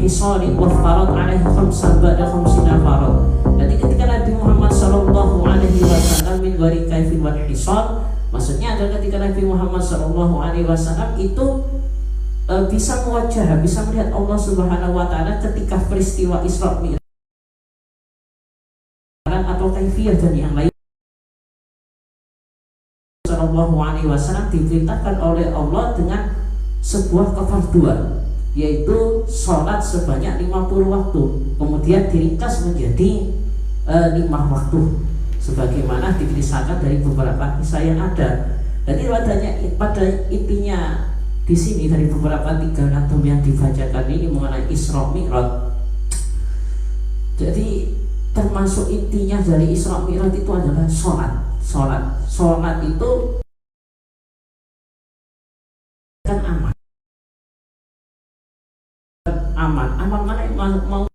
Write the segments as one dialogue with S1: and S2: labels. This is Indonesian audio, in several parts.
S1: hisarin wa farad alaihi khamsan ba'da khamsina farad. Jadi ketika Nabi Muhammad sallallahu alaihi wasallam min ghairi kaifin wal hisar, maksudnya adalah ketika Nabi Muhammad sallallahu alaihi wasallam itu bisa mewajah, bisa melihat Allah Subhanahu wa taala ketika peristiwa Isra Mi'raj atau kaifiyah dan yang lain. Sallallahu alaihi wasallam diperintahkan oleh Allah dengan sebuah kefarduan, yaitu sholat sebanyak 50 waktu, kemudian diringkas menjadi 5 waktu sebagaimana dikisahkan dari beberapa kisah yang ada. Jadi pada intinya di sini dari beberapa 3 natum yang dibacakan ini mengenai Isra Mi'raj. Jadi termasuk intinya dari Isra Mi'raj itu adalah sholat itu kan amal mana yang mau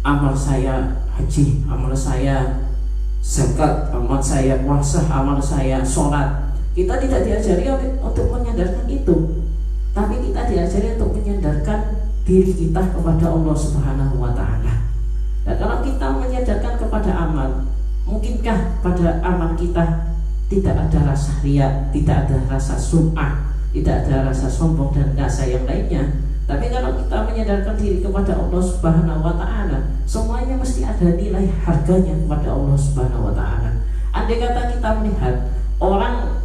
S1: amal saya haji, amal saya zakat, amal saya puasa, amal saya sholat. Kita tidak diajari untuk menyandarkan itu, tapi kita diajari untuk menyandarkan diri kita kepada Allah Subhanahu wa taala. Nah, kalau kita menyadarkan kepada amal, mungkinkah pada amal kita tidak ada rasa riya, tidak ada rasa sum'ah, tidak ada rasa sombong dan rasa yang lainnya? Tapi kalau kita menyadarkan diri kepada Allah Subhanahu wa taala, semuanya mesti ada nilai harganya kepada Allah Subhanahu wa taala. Andai kata kita melihat orang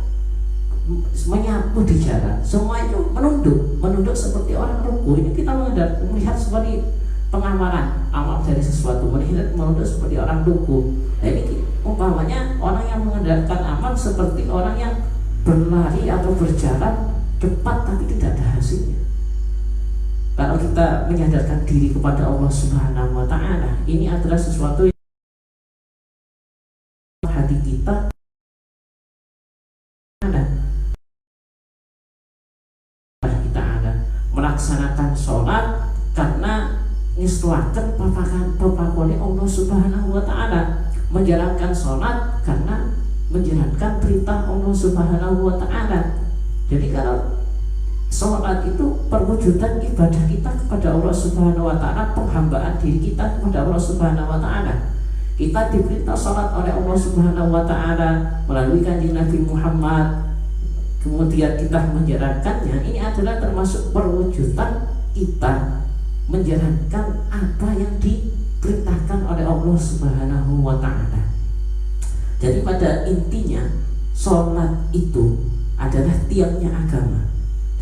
S1: menyapu di jalan, semua itu menunduk seperti orang ruku, ini kita melihat seperti pengamalan amal dari sesuatu, menunduk seperti orang ruku. Nah, ini umpamanya orang yang mengandalkan amal seperti orang yang berlari atau berjalan cepat tapi tidak ada hasilnya. Kalau kita menyadarkan diri kepada Allah Subhanahu wa taala, ini adalah sesuatu yang hati kita melaksanakan sholat karena nistelakan papakone Allah Subhanahu wa taala, menjalankan sholat karena menjalankan perintah Allah Subhanahu wa taala. Jadi kalau sholat itu perwujudan ibadah kita kepada Allah Subhanahu wa taala, penghambaan diri kita kepada Allah Subhanahu wa taala. Kita diperintah sholat oleh Allah Subhanahu wa taala melalui kanjeng Nabi Muhammad, kemudian kita menjalankannya. Ini adalah termasuk perwujudan kita menjalankan apa yang diperintahkan oleh Allah Subhanahu wa taala. Jadi pada intinya sholat itu adalah tiangnya agama,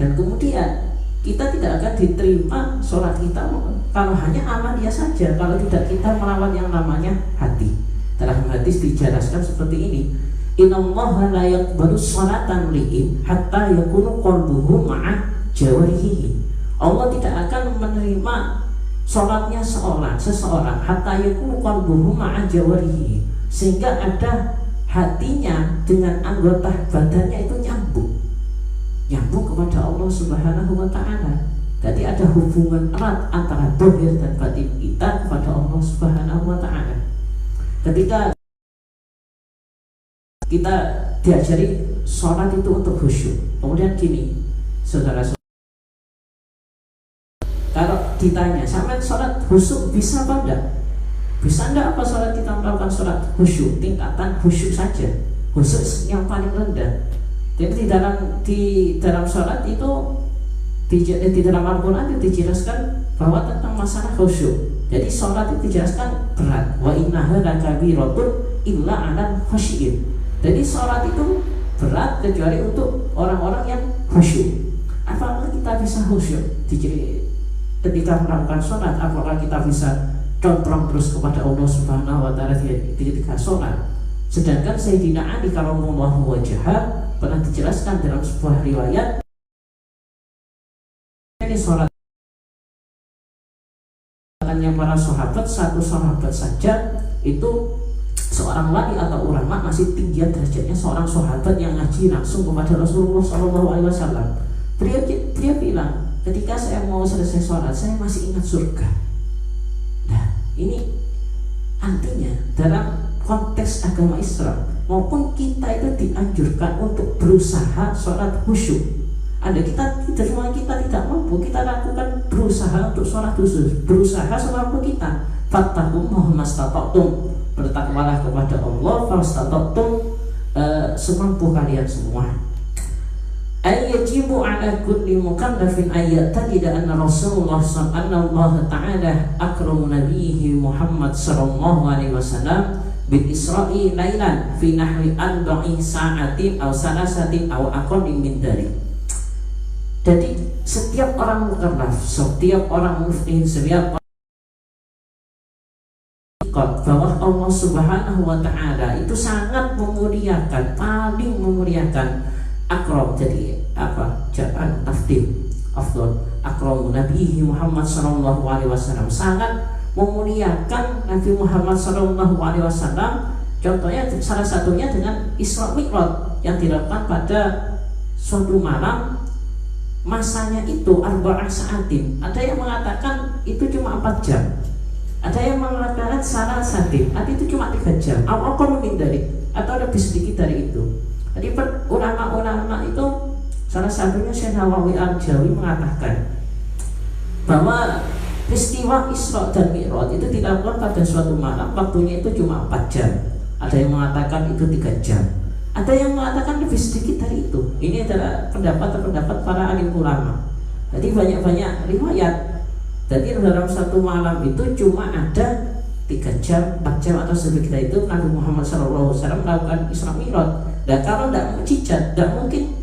S1: dan kemudian kita tidak akan diterima sholat kita kalau hanya amalia saja, kalau tidak kita merawat yang namanya hati. Dalam hadis dijelaskan seperti ini, innallaha la yaqbalu sholatan li'in hatta yakunu qalbuhu ma'a jawarihi. Allah tidak akan menerima sholatnya seseorang hatta yakunu qalbuhu ma'a jawarihi, sehingga ada hatinya dengan anggota badannya itu nyambung kepada Allah Subhanahu wa taala. Jadi ada hubungan erat antara zahir dan batin kita kepada Allah Subhanahu wa taala. Ketika kita diajari sholat itu untuk khusyuk, kemudian gini, saudara-saudara, kalau ditanya sampai sholat khusyuk bisa apa enggak? Bisa enggak apa sholat kita melakukan sholat khusyuk, tingkatan khusyuk saja, khusyuk yang paling rendah. Jadi di dalam sholat itu di dalam Al-Quran itu dijelaskan bahwa tentang masalah khusyuk. Jadi sholat itu dijelaskan berat, wa innaha lakabiratun illa 'alal khashiyin. Jadi sholat itu berat kecuali untuk orang-orang yang khusyuk. Apakah kita bisa khusyuk ketika melakukan sholat? Apakah kita bisa condong terus kepada Allah Subhanahu wa taala ketika sholat? Sedangkan Sayyidina Ali karramallahu wajhah pernah dijelaskan dalam sebuah riwayat, ini sholat yang para sahabat, satu sahabat saja itu seorang wali atau ulama masih tinggi derajatnya seorang sahabat yang ngaji langsung kepada Rasulullah SAW. Beliau bilang, ketika saya mau selesai sholat saya masih ingat surga. Nah, ini artinya dalam konteks agama Islam maupun kita itu dianjurkan untuk berusaha sholat khusyuk. Ada kita tidak mampu, kita lakukan berusaha untuk sholat khusus, berusaha semampu kita. Fattaqullaha mastata'tum, bertakwalah kepada Allah fastata'tum, semampu kalian semua. Ayyajibu ala kulli mukallafin ayyataqida anna Rasulullah sallallahu ta'ala akramu nabiyhi Muhammad sallallahu alaihi wasallam bil Isra'i lailan fi nahwi arba'i sa'atin aw salasatin aw aqalli min dhalik. Jadi setiap orang mukallaf, setiap orang muslim, setiap bahwa Allah Subhanahu wa ta'ala itu sangat memuliakan, paling memuliakan akram, jadi apa? Jalan tafdil, afdal, akramu Nabi Muhammad sallallahu alaihi wasallam, sangat memuliakan Nabi Muhammad sallallahu alaihi wasallam. Contohnya salah satunya dengan Isra Mi'raj yang dilakukan pada suatu malam, masanya itu arba'a sa'atin. Ada yang mengatakan itu cuma 4 jam. Ada yang mengatakan salah satin, arti itu cuma 3 jam. Awal min dari, atau lebih sedikit dari itu. Jadi ulama-ulama itu, salah satunya Syekh Nawawi Al-Jawi mengatakan bahwa peristiwa Isra dan Mi'raj itu dilakukan pada suatu malam, waktunya itu cuma 4 jam. Ada yang mengatakan itu 3 jam. Ada yang mengatakan lebih sedikit dari itu. Ini adalah pendapat para alim ulama. Jadi banyak-banyak riwayat. Jadi dalam satu malam itu cuma ada 3 jam, 4 jam atau sebegitu itu Nabi Muhammad SAW melakukan Isra Mi'raj. Dan kalau tidak mukjizat, tidak mungkin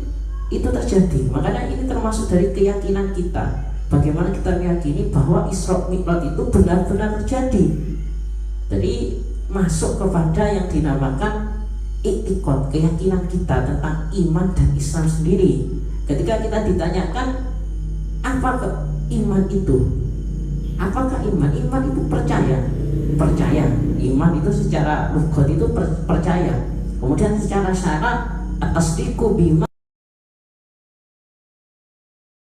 S1: itu terjadi. Makanya ini termasuk dari keyakinan kita. Bagaimana kita meyakini bahwa Isra Mi'raj itu benar-benar terjadi. Jadi masuk kepada yang dinamakan i'tiqad, keyakinan kita tentang iman dan Islam sendiri. Ketika kita ditanyakan apa iman itu, apakah iman? Iman itu percaya. Iman itu secara lughat itu percaya. Kemudian secara syarat at-tasdiqu bima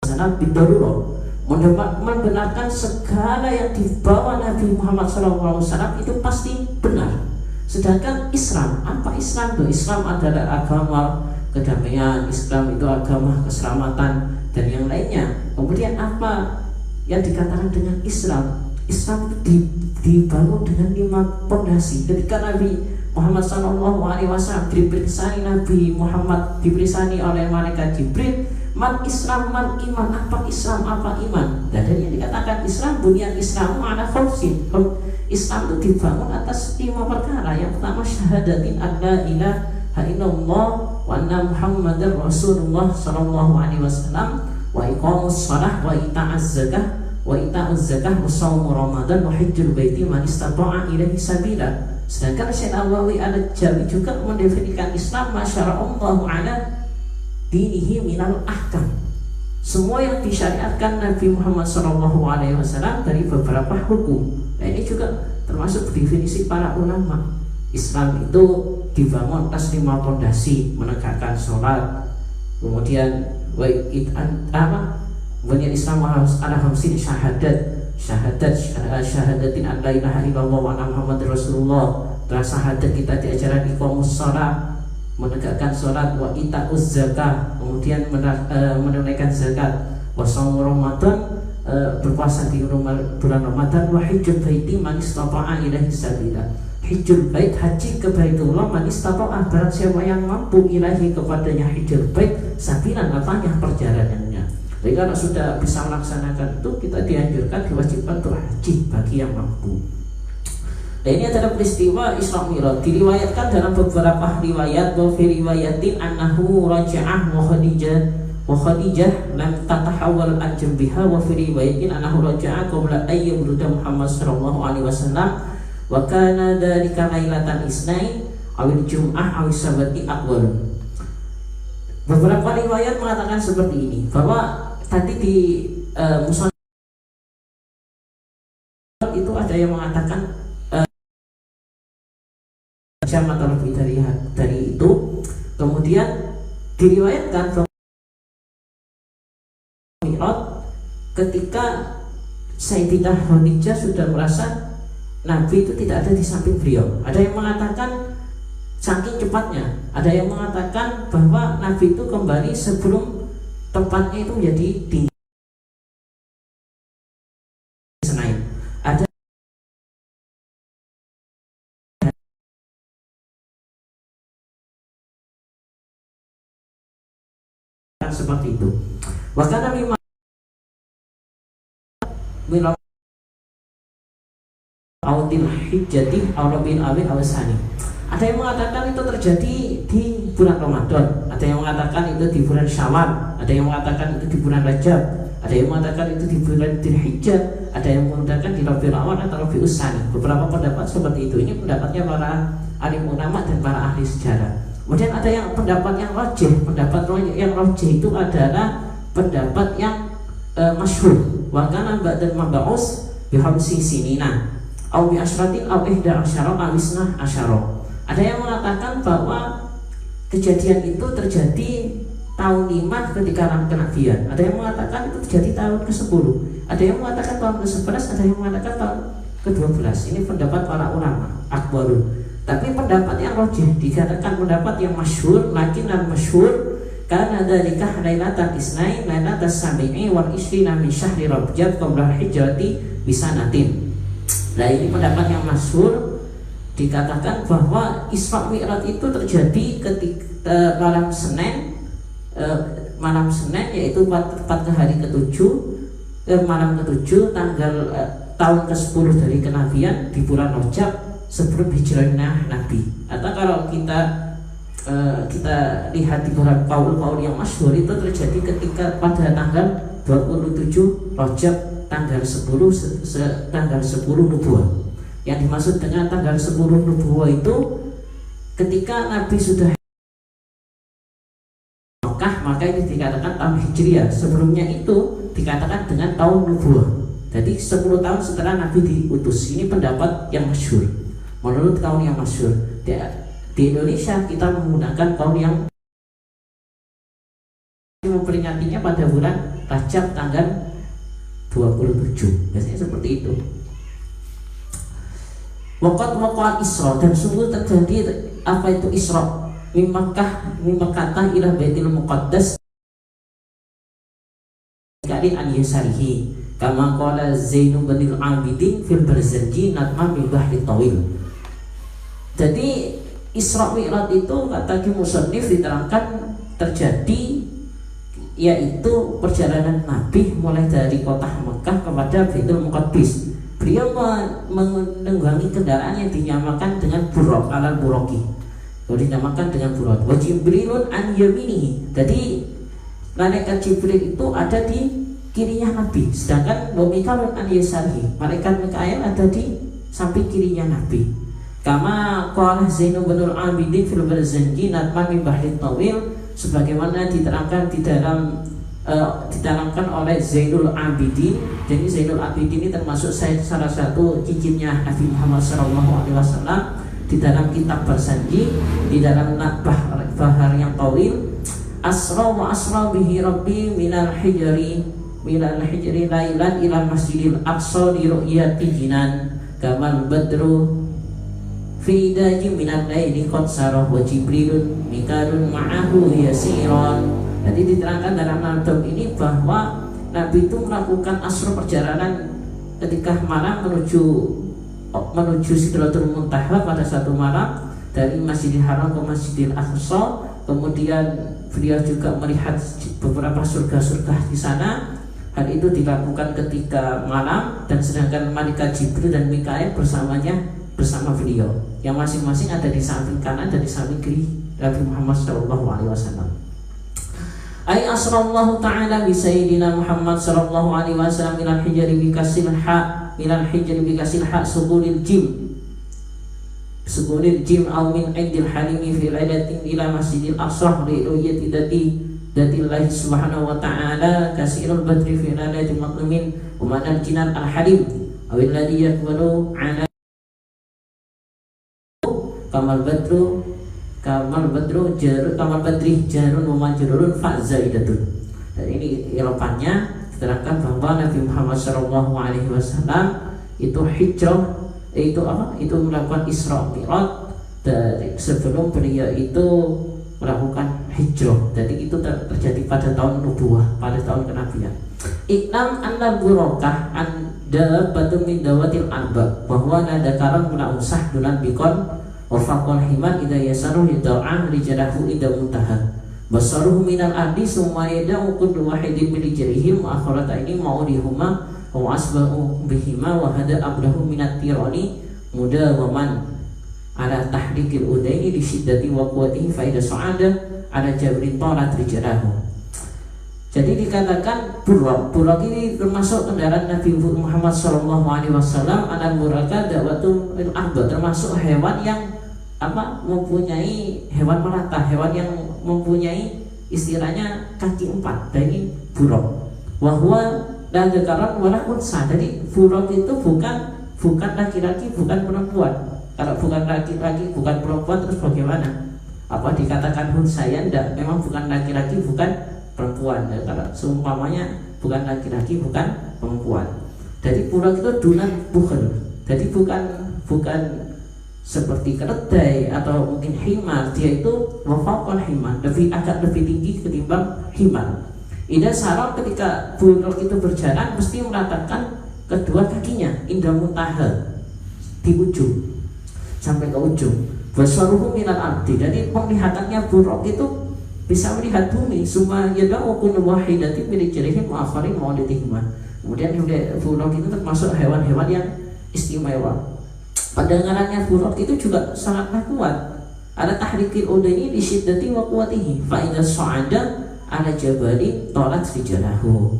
S1: sanad bidarurah, membenarkan segala yang dibawa Nabi Muhammad SAW itu pasti benar. Sedangkan Islam, apa Islam itu? Islam adalah agama kedamaian, Islam itu agama keselamatan dan yang lainnya. Kemudian apa yang dikatakan dengan Islam? Islam itu dibangun dengan 5 pondasi. Ketika Nabi Muhammad SAW diperisani Nabi Muhammad diperisani oleh malaikat Jibril, man Islam, man iman, apa Islam, apa iman. Dan yang dikatakan Islam, bunyan Islamu ala khamsin. Islam itu dibangun atas 5 perkara. Yang pertama syahadatin alla ilaha illallah wa anna Muhammadar Rasulullah sallallahu alaihi wasallam, wa iqamus shalah wa ita'az zakah wa shaum Ramadan wa hajjul baiti man istata'a ilaihi sabila. Sedangkan Syekh Nawawi Al-Jawi juga mendefinisikan Islam masyara'allahu ala dinihi minal ahkam, semua yang disyariatkan Nabi Muhammad SAW dari beberapa hukum. Nah ini juga termasuk definisi para ulama. Islam itu dibangun atas 5 pondasi, menegakkan sholat, kemudian bunyan Islam ala khamsin syahadatin an la ilaha illallah wa anna Muhammadar Rasulullah. Setelah syahadat kita diajarkan iqamus shalah, menegakkan sholat, wa ita'uz zakah, kemudian menunaikan zakat, wa shaum Ramadan, berpuasa di bulan Ramadan, wa hajjul baiti man istata'a ilaihi sabila. Hijjul bait, haji ke Baitullah, man istata'a, barang siapa yang mampu ilahi kepadanya hijjul bait sabilan, artinya perjalanannya. Jadi kalau sudah bisa melaksanakan itu, kita dianjurkan, diwajibkan untuk haji bagi yang mampu. Nah ini adalah peristiwa Isra Mi'raj. Diriwayatkan dalam beberapa riwayat, wa fi riwayatin annahu raja'ah wa Khadijah lam tatahawwal an jambiha, wa fi riwayatin annahu raja'ah qabla an yabruda Muhammad sallallahu alaihi wasallam wa kana dzalika lailatan isnain awil jum'ah awis sabati aqwal. Beberapa riwayat mengatakan seperti ini, bahwa tadi di musnad itu ada yang mengatakan jam atau lebih dari itu. Kemudian diriwayatkan bahwa Mi'raj ketika Sayyidah Khadijah sudah merasa Nabi itu tidak ada di samping beliau. Ada yang mengatakan saking cepatnya, ada yang mengatakan bahwa Nabi itu kembali sebelum tempatnya itu menjadi tinggi Senayan. Ada seperti itu. Bahkan Nabi Muhammad Audil Hijjati Aurabil Awil Awasani. Ada yang mengatakan itu terjadi di bulan Ramadan, ada yang mengatakan itu di bulan Syawal, ada yang mengatakan itu di bulan Rajab, ada yang mengatakan itu di bulan Dzulhijjah, ada yang mengatakan di Rabiul Awal atau Rabiul Tsani. Beberapa pendapat seperti itu. Ini pendapatnya para alim ulama dan para ahli sejarah. Kemudian ada yang pendapat yang rajih. Pendapat yang rajih itu adalah pendapat yang masyhur. Wa kana ba'dal mab'us bi khamsi sinina au bi asyratin au ihda asyara au isnah asyara. Ada yang mengatakan bahwa kejadian itu terjadi tahun 5 ketika kenabian. Ada yang mengatakan itu terjadi tahun ke-10. Ada yang mengatakan tahun ke-11, ada yang mengatakan tahun ke-12. Ini pendapat para ulama akbarun. Tapi pendapat yang rajih dikatakan pendapat yang masyhur, lakin al-masyhur karena dzalika lailatan isnain lailatan sabi'i wal ishrina min syahri Rajab qabla hijrati bisanatin. Nah, ini pendapat yang masyhur, dikatakan bahwa Isra Mi'raj itu terjadi ketika malam Senin, yaitu tepat ke hari ke-7, malam ke-7 tanggal tahun ke-10 dari kenabian di bulan Rajab sebelum hijrahnya Nabi. Atau kalau kita lihat di beberapa kaul yang masyhur itu terjadi ketika pada tanggal 27 Rajab tanggal 10 nubuwah. Yang dimaksud dengan tanggal 10 nubuwah itu ketika Nabi sudah Mekah, maka ini dikatakan tahun Hijriah. Sebelumnya itu dikatakan dengan tahun nubuwah. Jadi 10 tahun setelah Nabi diutus. Ini pendapat yang masyhur. Menurut kaum yang masyhur. Di Indonesia kita menggunakan kaum yang memperingatinya pada bulan Rajab tanggal 27. Biasanya seperti itu. Waqat Isra, dan sungguh terjadi apa itu Isra min Makkah ila Baitul Muqaddas kali an yasarihi kama qala Zainul bin Abidin fil Barzanji natma min bahri tawil. Jadi Isra Mi'raj itu kata Ki Musannif diterangkan terjadi yaitu perjalanan Nabi mulai dari kota Mekah kepada Baitul Muqaddis. Beliau menunggangi kendaraan yang dinamakan dengan buraq alal buraqi. Dinamakan dengan buraq. Wa Jibrilun an yaminihi. Jadi malaikat Jibril itu ada di kirinya Nabi, sedangkan wa Mikalun an yasarihi. Malaikat Mikail ada di samping kirinya Nabi. Kama qala Zainul bin Abidin fil Barzanji natman min bahri tawil, sebagaimana diterangkan diterangkan oleh Zainul Abidin. Jadi Zainul Abidin ini termasuk salah satu cicitnya Nabi Muhammad SAW di dalam kitab Barzanji, di dalam bahar yang tawil. Asra wa asra bihi rabbi minal hijri lailan ila masjidil aqsa li ru'yati jinan kamal badru fi daji minal laili qad sarah wa Jibrilun mikalun ma'ahu yasiran. Jadi diterangkan dalam nadam ini bahwa Nabi itu melakukan asra perjalanan ketika malam menuju Sidratul Muntaha pada satu malam dari Masjidil Haram ke Masjidil Aqsa. Kemudian beliau juga melihat beberapa surga-surga di sana. Hal itu dilakukan ketika malam, dan sedangkan malaikat Jibril dan Mikail bersama beliau, yang masing-masing ada di samping kanan dan di samping kiri Nabi Muhammad SAW. Ay asrallahu ta'ala bi sayyidina Muhammad sallallahu alaihi wasallam minal hijri bi kasil ha subulil jim aw min indil halimi fi lailatin ila masjidil aqsa li ru'yati datillahi subhanahu wa ta'ala kasirul badri fi lailatin maqmin wa manal jinan al halim aw alladhi yakunu ala kamal badri jarun wa majrurun fa zaidatun. Dan ini elopannya diterangkan bahwa Nabi Muhammad SAW itu hijrah, itu melakukan Isra Mi'raj dari sebelum beliau itu melakukan hijrah. Jadi itu terjadi pada tahun nubuwah, pada tahun kenabian. Iknam anna burokah anda batu min dawatil arba, bahwa ada karang guna usah dulan bikon wafakul himan ida yasaruh yada'ah rijadahu ida muntaha basaruh minal ardi summa yada'u kullu wahidin milijrihim wa akharata ini ma'udihuma wa asba'u bihima wa hada abdahu minat tirani muda waman ala tahdikil udaini di syiddati wa quwatihi faida su'ada ala jabrin tolat rijadahu. Jadi dikatakan buraq ini termasuk kendaraan Nabi Muhammad SAW. Anan buraka dakwatul arba, termasuk hewan yang mempunyai hewan melata, hewan yang mempunyai istilahnya kaki 4. Dan ini buraq. Wahwa dan dekaran wala unsa. Jadi buraq itu bukan laki-laki, bukan perempuan. Kalau bukan laki-laki, bukan perempuan, terus bagaimana? Apa dikatakan unsa? Ya enggak, memang bukan laki-laki, bukan perempuan. Ya, kalau seumpamanya bukan laki-laki, bukan perempuan. Jadi buraq itu dunan bukhel. Jadi bukan seperti keledai atau mungkin himar. Dia itu wafaqal himar, agak lebih tinggi ketimbang himar. Ida saraf ketika buraq itu berjalan mesti meletakkan kedua kakinya indah muntaha, di ujung sampai ke ujung. Basaruhu minal ardi. Jadi penglihatannya buraq itu bisa melihat bumi. Summa yada'u kullu wahidatin min rijlihim wa akharin mawlidihima. Kemudian buraq itu termasuk hewan-hewan yang istimewa. Pendengarannya buraq itu juga sangatlah kuat. Ada tahrikil udaini di syiddati wa quwatihi fa idza sa'ada ala jabali talat rijlahu.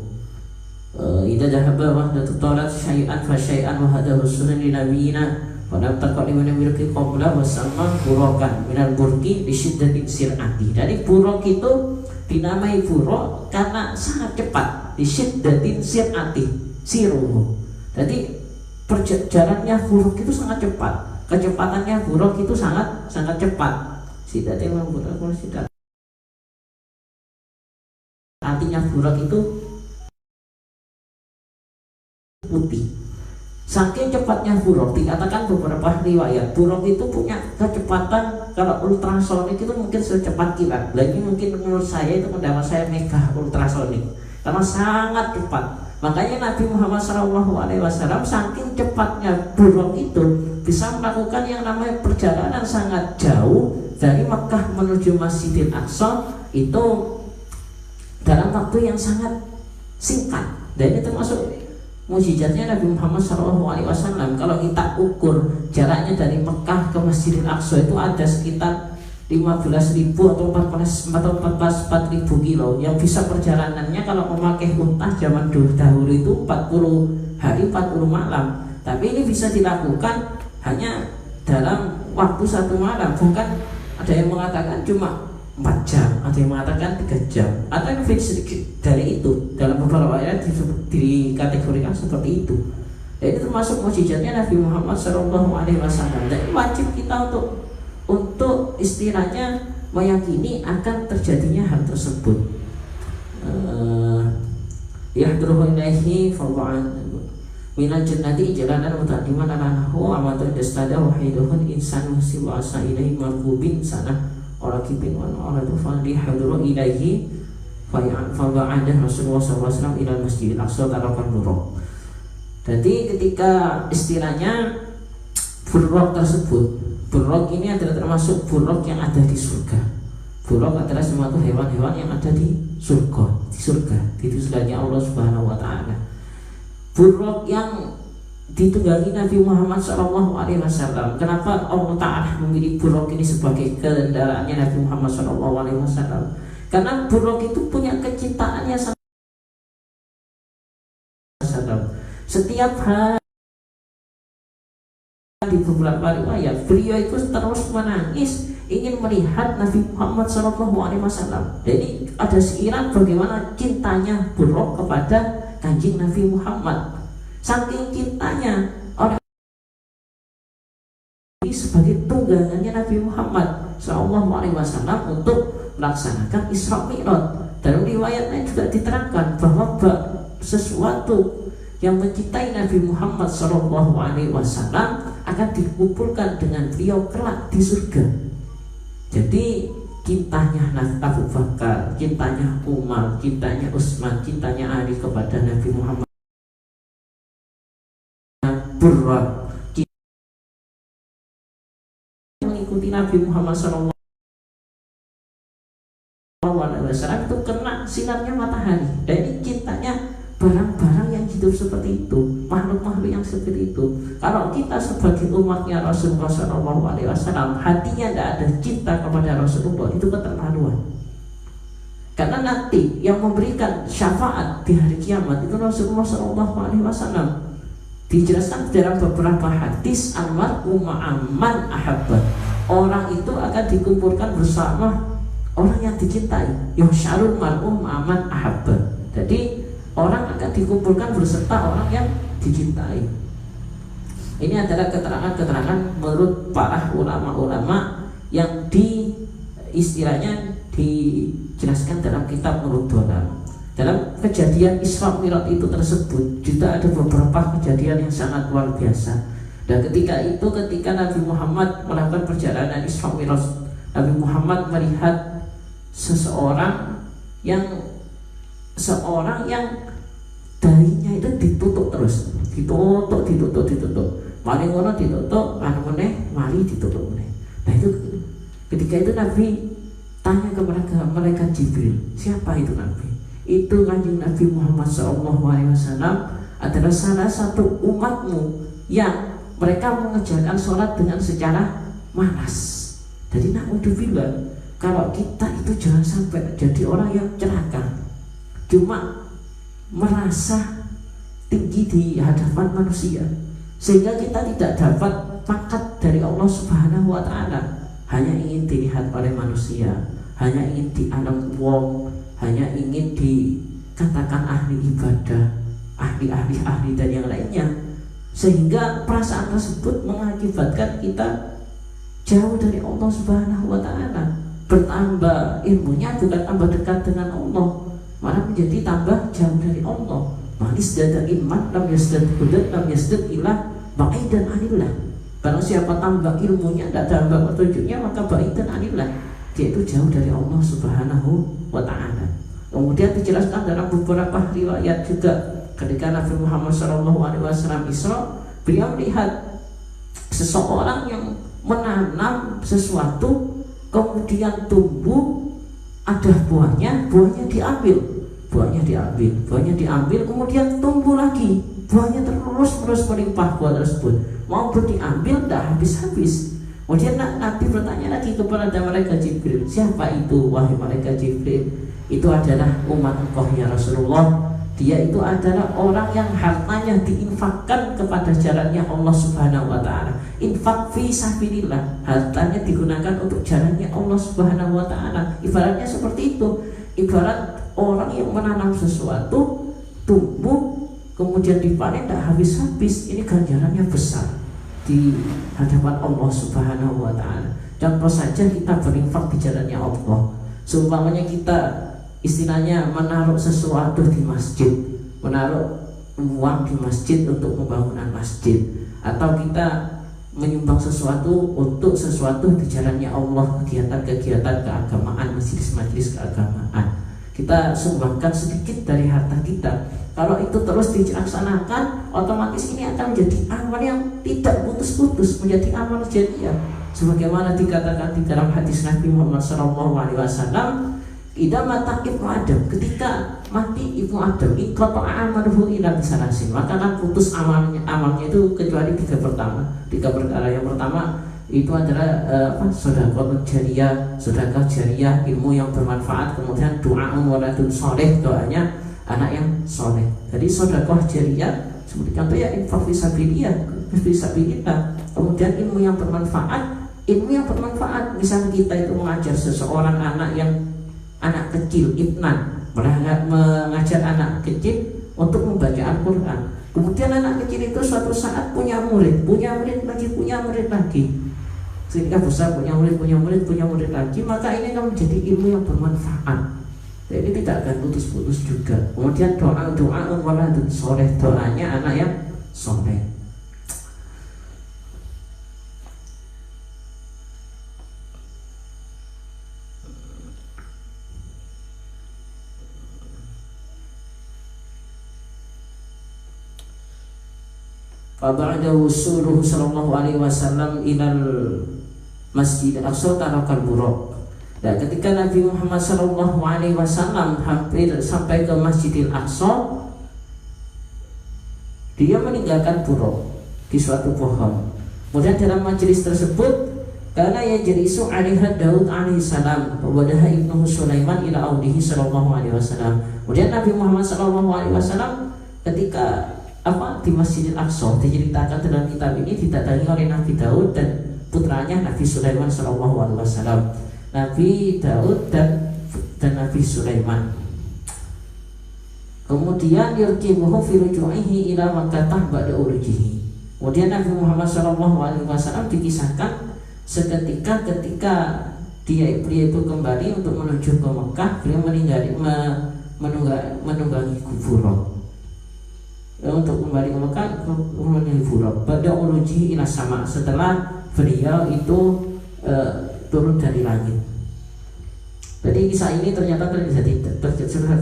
S1: Idza dhahaba wahdatu talat syai'an fa syai'an wa hadahu sunan li nabiyina pada takut dimana miliki qabla wasamma buraqan minal burqi di syiddati sir'ati. Dari buraq itu dinamai buraq karena sangat cepat, di syiddati sir'ati siruhu. Jadi perjalanannya buraq itu sangat cepat, kecepatannya buraq itu sangat cepat. Siddati buraq sidat. Artinya buraq itu putih. Saking cepatnya buraq, dikatakan beberapa riwayat buraq itu punya kecepatan kalau ultrasonik itu mungkin secepat kilat. Lagi mungkin menurut saya itu pendapat saya mega ultrasonik karena sangat cepat. Makanya Nabi Muhammad SAW saking cepatnya buraq itu bisa melakukan yang namanya perjalanan sangat jauh dari Mekah menuju Masjidil Aqsa itu dalam waktu yang sangat singkat. Dan ini termasuk mujizatnya Nabi Muhammad SAW. Kalau kita ukur jaraknya dari Mekah ke Masjidil Aqsa itu ada sekitar 15.000 atau 4.000 kilo yang bisa perjalanannya kalau memakai unta zaman dahulu itu 40 hari 40 malam. Tapi ini bisa dilakukan hanya dalam waktu 1 malam. Bukan ada yang mengatakan cuma 4 jam, ada yang mengatakan 3 jam, atau yang lebih sedikit dari itu. Dalam beberapa ayat dikategorikan seperti itu. Jadi termasuk mukjizatnya Nabi Muhammad SAW. Dan wajib kita untuk istilahnya meyakini akan terjadinya hal tersebut. Yahdruhu ilaihi fawa'an minal jannati jalanan mutaqaddiman ala nahu amatu dastada wahiduhun insan musiwa asa ilaihi marhubin sanah orakibin wa oradu fali hadru ilaihi fa'adah Rasulullah SAW ilal Masjidil Aqsa tarakan buraq. Jadi ketika istilahnya buraq tersebut, buraq ini adalah termasuk buraq yang ada di surga. Buraq adalah suatu hewan-hewan yang ada di surga, di surganya Allah Subhanahu wa taala. Buraq yang ditunggangi Nabi Muhammad SAW. Kenapa Allah Ta'ala memilih buraq ini sebagai kendaraannya Nabi Muhammad SAW? Karena buraq itu punya kecintaannya sama setiap hari. Di beberapa riwayat beliau itu terus menangis ingin melihat Nabi Muhammad SAW. Jadi ada seiran bagaimana cintanya buraq kepada kanjeng Nabi Muhammad. Saking cintanya orang ini sebagai tunggangannya Nabi Muhammad SAW untuk melaksanakan Isra Mi'raj. Dalam riwayat lain juga diterangkan bahwa sesuatu yang mencintai Nabi Muhammad SAW akan dikumpulkan dengan beliau kelak di surga. Jadi cintanya Abu Bakar, cintanya Umar, cintanya Utsman, cintanya Ali kepada Nabi Muhammad, burra, mengikuti Nabi Muhammad SAW itu kena sinarnya matahari. Dan ini cintanya barang-barang yang hidup seperti itu, makhluk-makhluk yang seperti itu. Kalau kita sebagai umatnya Rasulullah SAW, hatinya tidak ada cinta kepada Rasulullah, itu keterlaluan. Karena nanti yang memberikan syafaat di hari kiamat itu Rasulullah SAW. Dijelaskan dalam beberapa hadis, almar'u ma'aman ahabba, orang itu akan dikumpulkan bersama orang yang dicintai. Yuhsyarul mar'u ma'aman ahabba. Jadi orang akan dikumpulkan berserta orang yang dicintai. Ini adalah keterangan-keterangan menurut para ulama-ulama yang istilahnya dijelaskan dalam kitab Nurul Dhalam. Dalam kejadian Isra Mi'raj itu tersebut juga ada beberapa kejadian yang sangat luar biasa. Dan ketika Nabi Muhammad melakukan perjalanan Isra Mi'raj, Nabi Muhammad melihat seseorang yang darinya itu ditutup terus, ditutup. Mari ngono ditutup, mari ditutup. Nah itu ketika itu Nabi tanya kepada malaikat Jibril, siapa itu Nabi? Itu Kanjeng Nabi Muhammad SAW adalah salah satu umatmu yang mereka mengerjakan sholat dengan secara malas. Jadi na'udzubillah, kalau kita itu jangan sampai jadi orang yang celaka, cuma merasa tinggi di hadapan manusia, sehingga kita tidak dapat pangkat dari Allah Subhanahu wa Ta'ala. Hanya ingin dilihat oleh manusia, hanya ingin dianggap wong, hanya ingin dikatakan ahli ibadah, ahli dan yang lainnya, sehingga perasaan tersebut mengakibatkan kita jauh dari Allah Subhanahu wa Ta'ala. Bertambah ilmunya bukan tambah dekat dengan Allah, malah menjadi tambah jauh dari Allah. Manis dada iman lam yasdad hudan lam yasdad ilah ba'idan anillah. Barang siapa tambah ilmunya, tidak tambah petunjuknya, maka ba'idan anillah, dia itu jauh dari Allah Subhanahu wa Ta'ala. Kemudian dijelaskan dalam beberapa riwayat juga, ketika Nabi Muhammad SAW Isra, beliau melihat seseorang yang menanam sesuatu, kemudian tumbuh, ada buahnya diambil, kemudian tumbuh lagi, buahnya terus melimpah buah tersebut, mau diambil tidak habis-habis. Kemudian Nabi bertanya lagi kepada malaikat Jibril, siapa itu wahai malaikat Jibril? Itu adalah umat engkau ya Rasulullah. Dia itu adalah orang yang hartanya diinfakkan kepada jalannya Allah Subhanahu wa Ta'ala. Infak fi sabilillah, hartanya digunakan untuk jalannya Allah Subhanahu wa Ta'ala. Ibaratnya seperti itu. Ibarat orang yang menanam sesuatu, tumbuh, kemudian dipanen tidak habis-habis. Ini ganjarannya besar di hadapan Allah Subhanahu wa Ta'ala. Contoh saja kita berinfak di jalannya Allah. Seumpamanya kita istilahnya menaruh sesuatu di masjid, menaruh uang di masjid untuk pembangunan masjid, atau kita menyumbang sesuatu untuk sesuatu di jalannya Allah, kegiatan-kegiatan keagamaan, majelis-majelis keagamaan, kita sumbangkan sedikit dari harta kita. Kalau itu terus dilaksanakan, otomatis ini akan menjadi amal yang tidak putus-putus, menjadi amal jariah. Sebagaimana dikatakan di dalam hadis Nabi Muhammad SAW, idza mata ibnu Adam, ketika mati ibnu Adam, iqata amaluhu ila bisalasin, maka akan putus amalnya itu kecuali tiga perkara. Yang pertama itu adalah sedekah jariyah, ilmu yang bermanfaat, kemudian doaun waladun soleh, doanya anak yang soleh. Jadi sedekah jariyah seperti contohnya infak fisabilillah, kemudian ilmu yang bermanfaat, misalnya kita itu mengajar seseorang anak kecil, ibnan, mengajar anak kecil untuk membaca Al-Quran. Kemudian anak kecil itu suatu saat punya murid lagi, sehingga besar punya murid lagi, maka ini akan menjadi ilmu yang bermanfaat. Jadi tidak akan putus-putus juga. Kemudian doa waladun soleh, doanya anak yang soleh. ba'da wusuluhu sallallahu alaihi wasallam ilal Masjid Al-Aqsa tarakal buraq. Dan ketika Nabi Muhammad sallallahu alaihi wasallam hampir sampai ke Masjidil Aqsa, dia meninggalkan buraq di suatu pohon. Kemudian dalam majelis tersebut, karena yajlisu 'alaiha Daud alaihi salam wa wadaha ibnu Sulaiman ila audihi sallallahu alaihi wasallam. Kemudian Nabi Muhammad sallallahu alaihi wasallam ketika di Masjidil Aqsa diceritakan dalam kitab ini didatangi oleh Nabi Daud dan putranya Nabi Sulaiman sallallahu alaihi wasallam. Nabi Daud dan Nabi Sulaiman. Kemudian yurkibuhu fi ruju'ihi ila Makkah ba'da urujihi. Kemudian Nabi Muhammad sallallahu alaihi wasallam dikisahkan seketika ketika beliau itu kembali untuk menuju ke Mekah, beliau menunggangi Buraq. Untuk kembali ke Mekah menunggangi Buraq pada urujihi ila sama, setelah beliau itu turun dari langit. Jadi kisah ini ternyata terjadi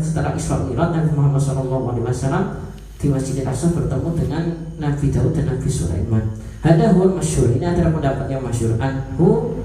S1: setelah Isra Mi'raj. Nabi Muhammad SAW di Masjidil Aqsa bertemu dengan Nabi Daud dan Nabi Sulaiman. Hada huwal masyhur, ini adalah pendapat yang masyhur. Anhu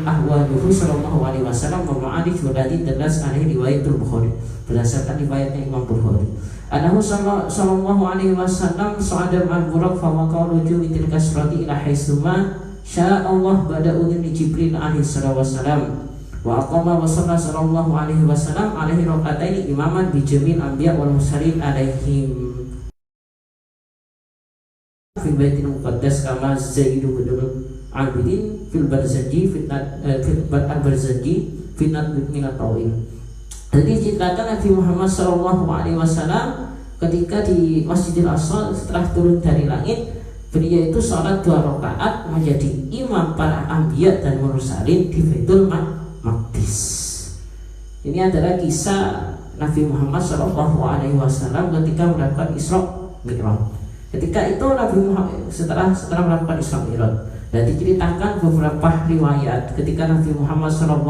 S1: ahwaluhu sallallahu alaihi wasallam wa ma'arif waladi dalas alaihi riwayatul Bukhari, berdasarkan riwayatnya Imam Bukhari. Anahu sallallahu alaihi wasallam sa'ada ma'al buraq fa waqa ruju' tilka surati ila haitsuma sya'allah ba'da udhni Jibril alaihi wassalam wa aqama wa sallallahu alaihi wasallam alaihi raqataini imaman bi jamil anbiya wal mursalin alaihim fi baitil muqaddas kama Zaidu bin Abidin fil Barzanji fitnat minat tawil. Jadi ceritakan Nabi Muhammad sallallahu alaihi wasallam ketika di Masjidil Aqsa setelah turun dari langit, beliau itu sholat 2 rakaat menjadi imam para anbiya dan mursalin di Baitul Maqdis. Ini adalah kisah Nabi Muhammad SAW ketika melakukan Isra Mi'raj. Ketika itu Nabi Muhammad setelah melakukan Isra Mi'raj, dan diceritakan beberapa riwayat ketika Nabi Muhammad SAW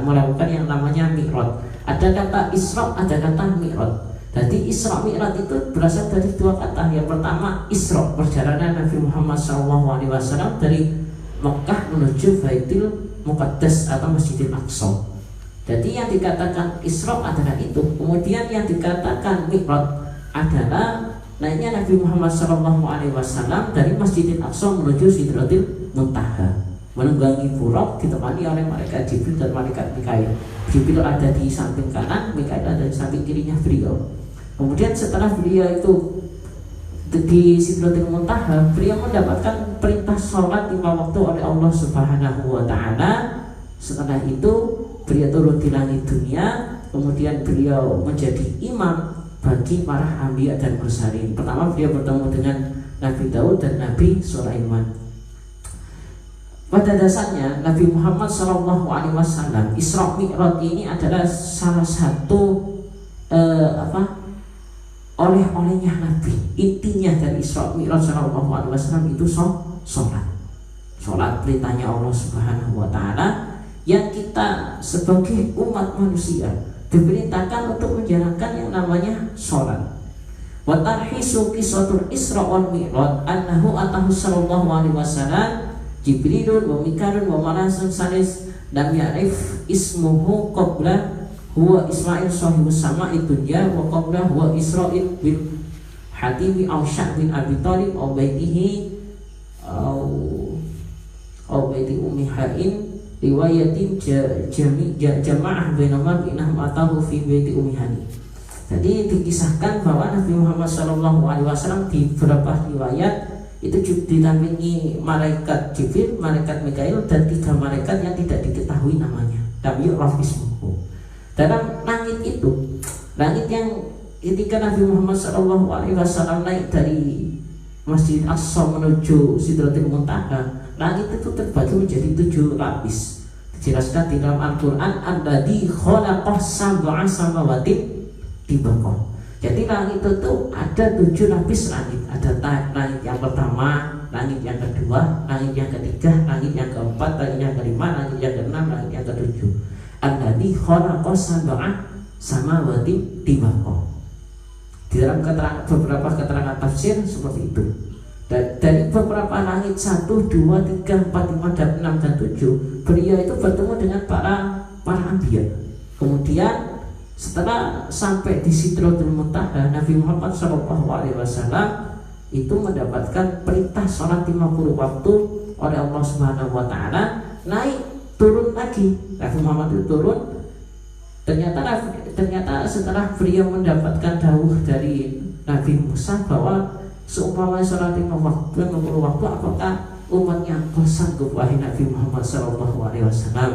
S1: melakukan yang namanya Mi'raj. Ada kata Isra, ada kata Mi'raj. Jadi Isra Mi'raj itu berasal dari 2 kata. Yang pertama Isra, perjalanan Nabi Muhammad SAW dari Mekah menuju Baitul Muqaddas atau Masjidil Aqsa. Jadi yang dikatakan Isra adalah itu. Kemudian yang dikatakan Mi'raj adalah naiknya Nabi Muhammad SAW dari Masjidil Aqsa menuju Sidratil Muntaha, menunggangi Buraq ditemani oleh malaikat Jibril dan malaikat Mikail. Jibril ada di samping kanan, Mikail ada di samping kirinya beliau. Kemudian setelah beliau itu di Sidratil Muntaha, beliau mendapatkan perintah sholat 5 waktu oleh Allah Subhanahu wa Ta'ala. Setelah itu beliau turun di langit dunia, kemudian beliau menjadi imam bagi para anbiya dan mursalin. Pertama beliau bertemu dengan Nabi Daud dan Nabi Sulaiman. Pada dasarnya Nabi Muhammad SAW Isra Mi'raj ini adalah salah satu oleh-olehnya Nabi. Intinya dari Isra Mi'raj SAW itu sholat perintahnya Allah Subhanahu wa Ta'ala, yang kita sebagai umat manusia diperintahkan untuk menjalankan yang namanya sholat. Wa tarhisu qissatul Isra wal Mi'raj annahu atahu sallallahu alaihi wasallam Jibrilun wa Mikalun wa Malasun salis lam ya'rif ismuhu qabla huwa Ismail sahibus sama'i dunya wa qabla huwa Israil bin Hatibi aw Syah bin Abi Thalib aw baitihi aw baiti Ummi Hain riwayatin jamaah bainama binahum atahu fi baiti Ummi Hani. Jadi dikisahkan bahwa Nabi Muhammad SAW di beberapa riwayat itu didampingi malaikat Jibril, malaikat Mikail, dan 3 malaikat yang tidak diketahui namanya. Tapi Rafismuhu. Dalam langit itu, langit yang ketika Nabi Muhammad SAW naik dari Masjid Aqsa menuju Sidratil Muntaha, langit itu terbagi menjadi 7 lapis. Dijelaskan di dalam Al-Quran, alladzi khalaqas sab'a samawatin tibaqa. Jadi langit itu ada 7 lapis langit. Ada langit yang pertama, langit yang kedua, langit yang ketiga, langit yang keempat, langit yang kelima, langit yang keenam, langit yang ketujuh. Alladzi khalaqas sab'a samawatin tibaqa. Di dalam beberapa keterangan tafsir seperti itu. Dari beberapa langit 1, 2, 3, 4, 5, dan 6 dan 7, beliau itu bertemu dengan para anbiya. Kemudian setelah sampai di Sidratul Muntaha, Nabi Muhammad SAW itu mendapatkan perintah sholat 50 waktu oleh Allah Subhanahu wa Ta'ala, naik turun lagi. Nabi Muhammad itu turun. Ternyata setelah beliau mendapatkan dawuh dari Nabi Musa bahwa seumpama sholat 50 waktu, apakah umatnya sanggup wahai Nabi Muhammad SAW?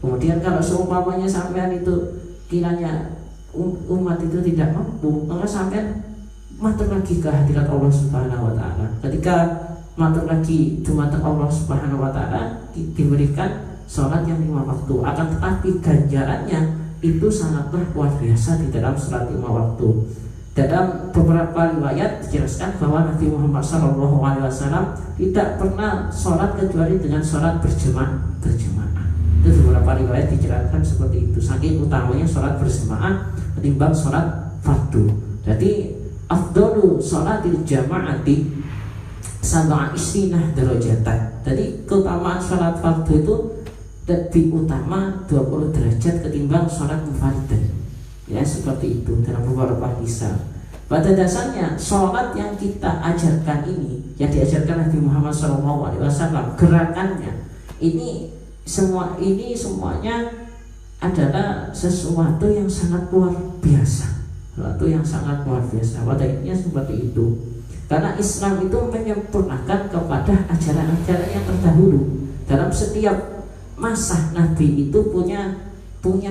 S1: Kemudian kalau seumpamanya sampean itu kiranya umat itu tidak mampu, maka sampean matur lagi ke hadirat Allah Subhanahu wa Ta'ala. Ketika matur lagi dumateng Allah Subhanahu wa Ta'ala, diberikan sholat yang 5 waktu. Akan tetapi ganjarannya itu sangatlah luar biasa di dalam sholat 5 waktu. Dalam beberapa riwayat dijelaskan bahwa Nabi Muhammad SAW tidak pernah sholat kecuali dengan sholat berjamaah. Itu beberapa riwayat dijelaskan seperti itu. Saking utamanya sholat berjamaah ketimbang sholat fardu. Jadi afdalu sholatil jama'ati sab'a isrinah darajatan. Jadi keutamaan sholat fardu itu lebih utama 20 derajat ketimbang sholat munfaridah. Ya, seperti itu dalam beberapa kisah. Pada dasarnya sholat yang kita ajarkan ini, yang diajarkan Nabi Muhammad SAW, gerakannya ini semuanya adalah sesuatu yang sangat luar biasa. Sesuatu yang sangat luar biasa. Pada intinya seperti itu. Karena Islam itu menyempurnakan kepada ajaran-ajaran yang terdahulu. Dalam setiap masa Nabi itu punya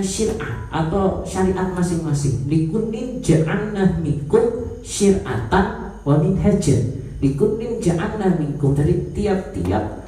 S1: syir'ah atau syariat masing-masing. Likullin ja'alna minkum syir'atan wa minhajan. Likullin ja'alna minkum, dari tiap-tiap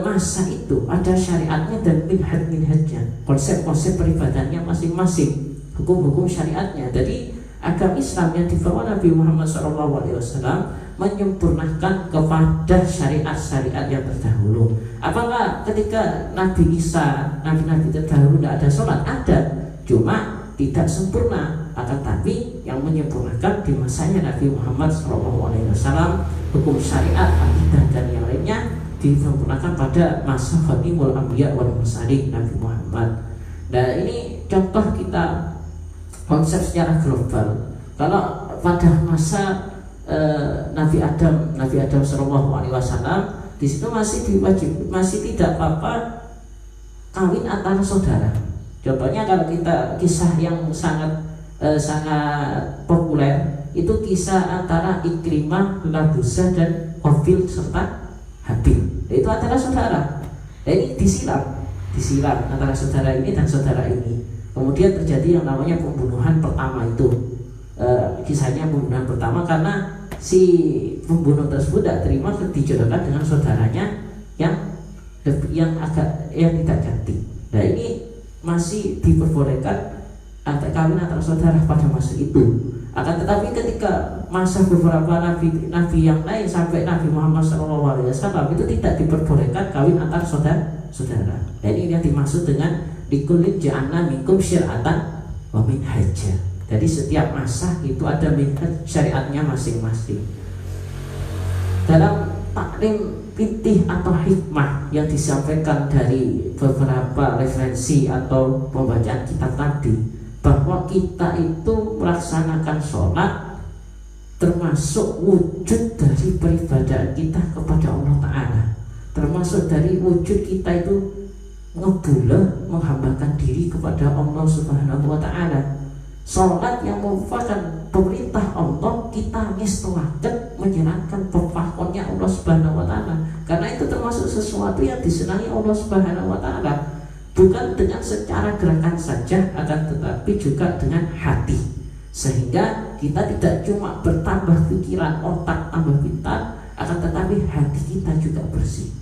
S1: masa itu ada syariatnya dan minhajnya, konsep-konsep peribadannya masing-masing, hukum-hukum syariatnya. Jadi agama Islam yang dibawa Nabi Muhammad SAW menyempurnakan kepada syariat-syariat yang terdahulu. Apakah ketika Nabi Isa, Nabi-Nabi terdahulu tidak ada sholat? Ada, cuma tidak sempurna. Akan tapi yang menyempurnakan di masanya Nabi Muhammad SAW, hukum syariat, akidah dan yang lainnya disempurnakan pada masa Khatimul Anbiya wal Mursalin Nabi Muhammad. Nah, ini contoh kita konsep secara global. Kalau pada masa Nabi Adam SAW, di situ masih tidak apa-apa kawin antara saudara. Contohnya kalau kita kisah yang sangat populer itu kisah antara Ikrimah, Labusa dan Qabil serta Habil. Itu adalah saudara. Nah, ini disiram antara saudara ini dan saudara ini. Kemudian terjadi yang namanya pembunuhan pertama itu. Kisahnya pembunuhan pertama karena si pembunuh tersebut tidak terima dijodohkan dengan saudaranya yang tidak cantik. Nah, ini masih diperbolehkan kawin antara saudara pada masa itu. Akan tetapi ketika masa beberapa nabi yang lain sampai Nabi Muhammad SAW itu tidak diperbolehkan kawin antara saudara. Dan ini yang dimaksud dengan likullin ja'alna minkum syir'atan wa minhaja. Jadi setiap masa itu ada minhaj syariatnya masing-masing. Dalam taklim fikih atau hikmah yang disampaikan dari beberapa referensi atau pembacaan kitab tadi, bahwa kita itu melaksanakan sholat termasuk wujud dari peribadahan kita kepada Allah Ta'ala, termasuk dari wujud kita itu ngebulah menghambakan diri kepada Allah Subhanahu wa Ta'ala. Sholat yang merupakan perintah Allah, kita ngestoakan menjalankan pepakonnya Allah Subhanahu wa Ta'ala, karena itu termasuk sesuatu yang disenangi Allah Subhanahu wa Ta'ala. Bukan dengan secara gerakan saja, akan tetapi juga dengan hati, sehingga kita tidak cuma bertambah pikiran, otak tambah pintar, akan tetapi hati kita juga bersih.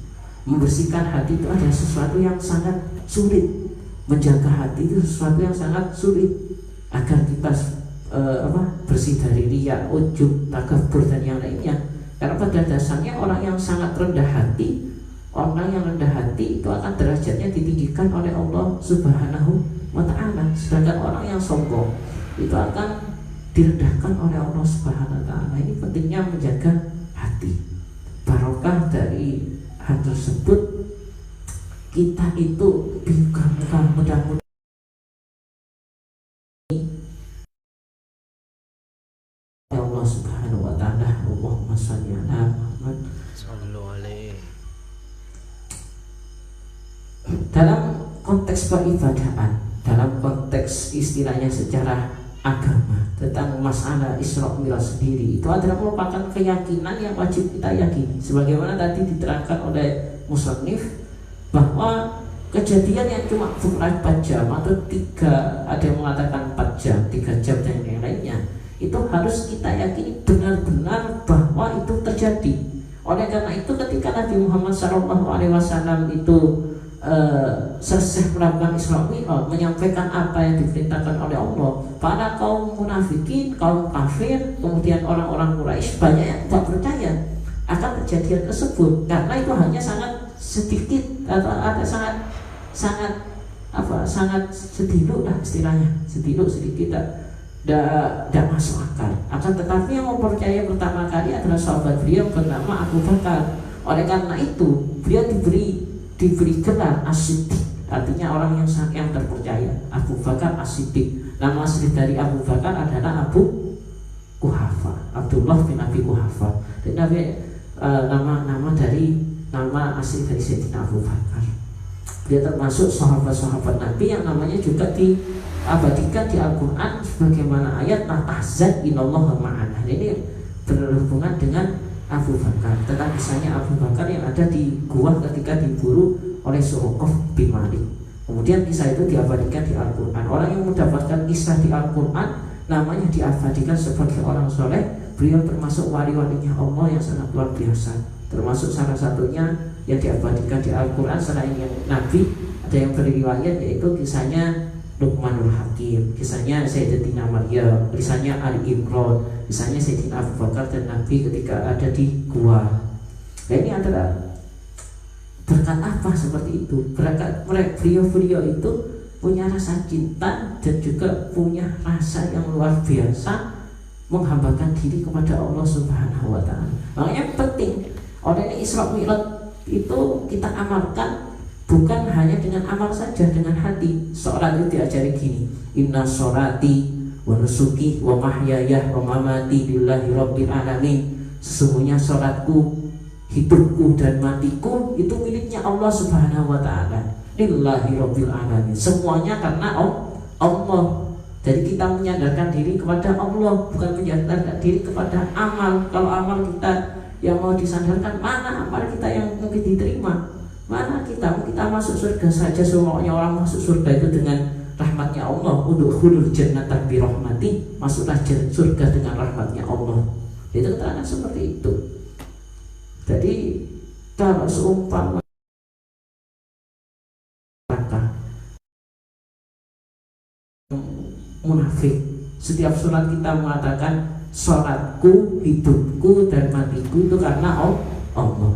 S1: Membersihkan hati itu adalah sesuatu yang sangat sulit. Menjaga hati itu sesuatu yang sangat sulit agar kita bersih dari riya, ujub, takabur dan yang lainnya. Karena pada dasarnya orang yang sangat rendah hati, itu akan derajatnya ditinggikan oleh Allah Subhanahu wa Ta'ala. Sedangkan orang yang sombong itu akan direndahkan oleh Allah Subhanahu wa taala. Ini pentingnya menjaga hati. Barokah dari hal tersebut kita itu mudah-mudahan Allah Subhanahu wa taala. Allahumma shalli ala Muhammad sallallahu alaihi. Dalam konteks peribadahan, dalam konteks istilahnya secara agama tentang masalah Isra Mi'raj sendiri, itu adalah merupakan keyakinan yang wajib kita yakini. Sebagaimana tadi diterangkan oleh musannif bahwa kejadian yang cuma 4 jam atau 3, ada yang mengatakan 4 jam, 3 jam dan yang lainnya, itu harus kita yakini benar-benar bahwa itu terjadi. Oleh karena itu ketika Nabi Muhammad SAW itu selesai melakukan Isra Mi'raj, menyampaikan apa yang diperintahkan oleh Allah, para kaum munafikin, kaum kafir, kemudian orang-orang Quraisy banyak yang tidak percaya akan kejadian tersebut, karena itu hanya sangat sedikit atau ada sangat sedikit lah istilahnya, sedikit tidak masuk akal. Akan tetapi yang mempercayai pertama kali adalah sahabat beliau bernama Abu Bakar. Oleh karena itu beliau diberi gelar As-Siddiq, artinya orang yang terpercaya. Abu Bakar As-Siddiq. Nama asli dari Abu Bakar adalah Abu Quhafa, Abdullah bin Abi Quhafa. Dan nama asli dari Sayyidina Abu Bakar. Dia termasuk sahabat-sahabat Nabi yang namanya juga diabadikan di Al-Quran sebagaimana ayat la tahzan innallaha ma'ana. Ini berhubungan dengan Abu Bakar, tentang kisahnya Abu Bakar yang ada di gua ketika diburu oleh Suraqah bin Malik. Kemudian kisah itu diabadikan di Al-Quran. Orang yang mendapatkan kisah di Al-Quran namanya diabadikan sebagai orang soleh. Beliau termasuk wali-walinya Allah yang sangat luar biasa. Termasuk salah satunya yang diabadikan di Al-Quran selain yang Nabi, ada yang beriwayat yaitu kisahnya Luqmanul Hakim, kisahnya Sayyidatina Maryam, kisahnya Ali Imran, kisahnya Sayyidina Abu Bakar dan Nabi ketika ada di gua. Nah, ini adalah berkat apa seperti itu? Berkat beliau itu punya rasa cinta dan juga punya rasa yang luar biasa menghambakan diri kepada Allah Subhanahu wa taala. Makanya penting oleh Isra Mi'raj itu kita amalkan bukan hanya dengan amal saja, dengan hati. Sholat itu diajari gini, inna sholati wa nusuki wa mahyaya wa mamati lillahi rabbil alamin. Sesungguhnya sholatku, hidupku dan matiku itu miliknya Allah Subhanahu wa ta'ala, lillahi rabbil alamin. Semuanya karena Allah. Jadi kita menyandarkan diri kepada Allah, bukan menyandarkan diri kepada amal. Kalau amal kita yang mau disandarkan, mana amal kita yang mungkin diterima? Mana kita masuk surga saja, semuanya orang masuk surga itu dengan rahmatnya Allah. Udkhulul jannata bi rahmati, masuklah surga dengan rahmatnya Allah. Itu keterangan seperti itu. Jadi kalau seumpama munafik, setiap sholat kita mengatakan sholatku, hidupku dan matiku itu karena Allah.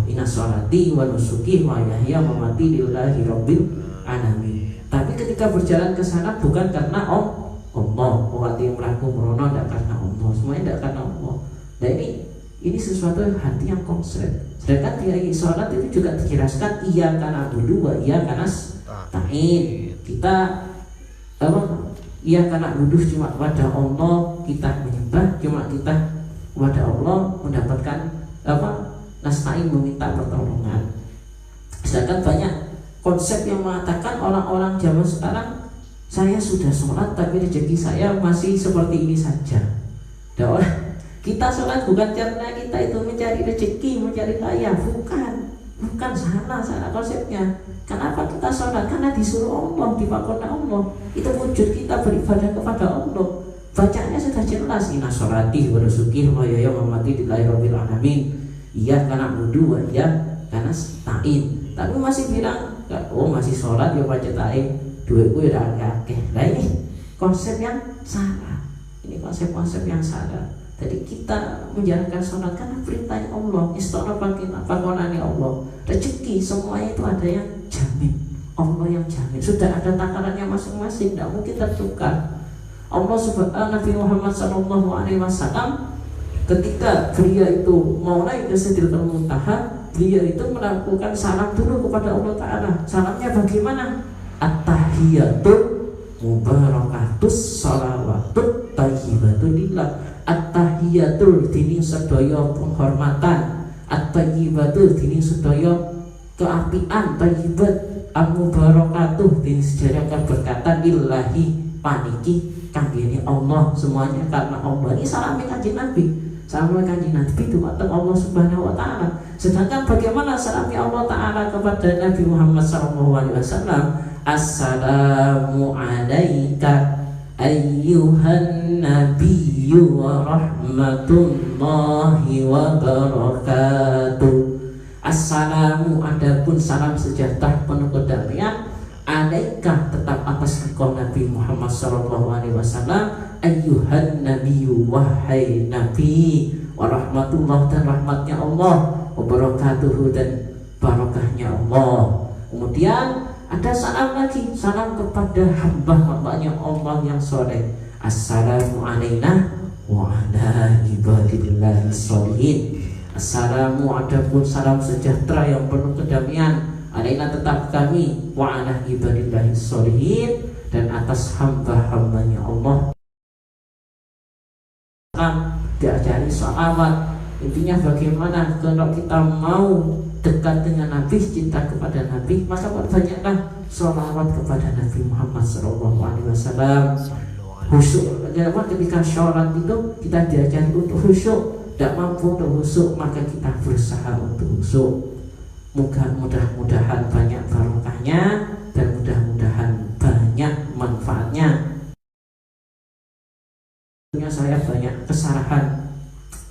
S1: Inna sholati wa nusuki wa yahya wa mati lillahi rabbil alamin. Tapi ketika berjalan ke sana bukan karena Allah. Waktu yang melaku merono tidak karena Allah, semuanya tidak karena Allah. Nah ini sesuatu hati yang konkret. Sedangkan di sholat itu juga dijelaskan iya karena budu wa iya karena ta'in. Kita iya karena budu cuma kepada Allah kita menyembah, cuma kita kepada Allah mendapatkan nasta'in, meminta pertolongan. Sedangkan banyak konsep yang mengatakan orang-orang zaman sekarang, saya sudah sholat tapi rezeki saya masih seperti ini saja. Kita sholat bukan karena kita itu mencari rezeki, mencari kaya, bukan salah konsepnya. Kenapa kita sholat? Karena disuruh Allah, dipakona Allah. Itu wujud kita beribadah kepada Allah. Bacanya sudah jelas, inna sholati wa nusuki wa mahyaya wa mamati lillahi rabbil alamin. Iya karena wudu, iya karena ta'in. Tapi masih bilang, masih sholat ya baca ta'in, duitku ya akeh. Nah ini konsep yang salah. Ini konsep-konsep yang salah. Jadi kita menjalankan sholat karena perintahnya Allah. Istana pakonannya Allah. Rezeki semuanya itu ada yang jamin. Allah yang jamin. Sudah ada takarannya masing-masing, tidak mungkin tertukar. Allah subhanahu Nabi Muhammad sallallahu alaihi wasallam ketika beliau itu mau naik ke Sidratul Muntaha, beliau itu melakukan salam dulu kepada Allah Ta'ala. Salamnya bagaimana? At-tahiyatul mubarakatus salawatut tayyibatun lillah. At-tahiyatul dini sedaya penghormatan, at-tayyibatul dini sedaya keapian, tayyibat al-mubarakatuh dini sedaya keberkatan lillahi paniki kanggene Allah, semuanya karena Allah. Ini salamnya kanjeng Nabi. Salam kanjeng Nabi itu mateng Allah Subhanahu wa taala. Sedangkan bagaimana salamnya Allah taala kepada Nabi Muhammad sallallahu alaihi wasallam? Assalamu alayka ayyuhan nabiyyu wa rahmatullahi wa barakatuh. Assalamu, adapun salam sejahtera penuh kedamaian, alaika tetap atas engkau Nabi Muhammad sallallahu alaihi wasallam, ayyuhan nabiyyu, wahai nabi, wa rahmatullah, dan rahmatnya Allah, wa barakatuhu, dan barakahnya Allah. Kemudian ada salam lagi, salam kepada hamba-hambanya Allah yang soleh. Assalamu alaina wa ala ibadillahi sholihin. Assalamu, adapun salam sejahtera yang penuh kedamaian, alaina tetap kami, wa ala ibadillahi sholihin, dan atas hamba-hambanya Allah. Diajari sholawat. Intinya bagaimana kalau kita mau dekat dengan Nabi, cinta kepada Nabi, maka banyaklah sholawat kepada Nabi Muhammad SAW. Khusyuk, ketika sholat itu kita diajari untuk khusyuk. Tidak mampu untuk khusyuk, maka kita berusaha untuk khusyuk. Mudah-mudahan banyak barokahnya dan mudah-mudahan banyak manfaatnya. Saya banyak kesalahan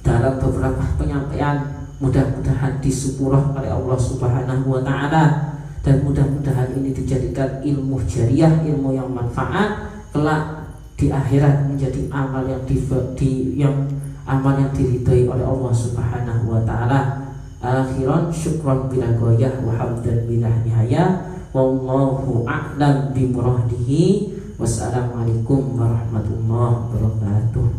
S1: dalam beberapa penyampaian, mudah-mudahan disepurah oleh Allah Subhanahu wa taala, dan mudah-mudahan ini dijadikan ilmu jariah, ilmu yang manfaat kelak di akhirat, menjadi amal yang amal yang diridhai oleh Allah Subhanahu wa taala. Akhiran syukran bila ghayah wa hamdan bila nihayah, wallahu a'lam bi muradihi. Wassalamualaikum warahmatullahi wabarakatuh.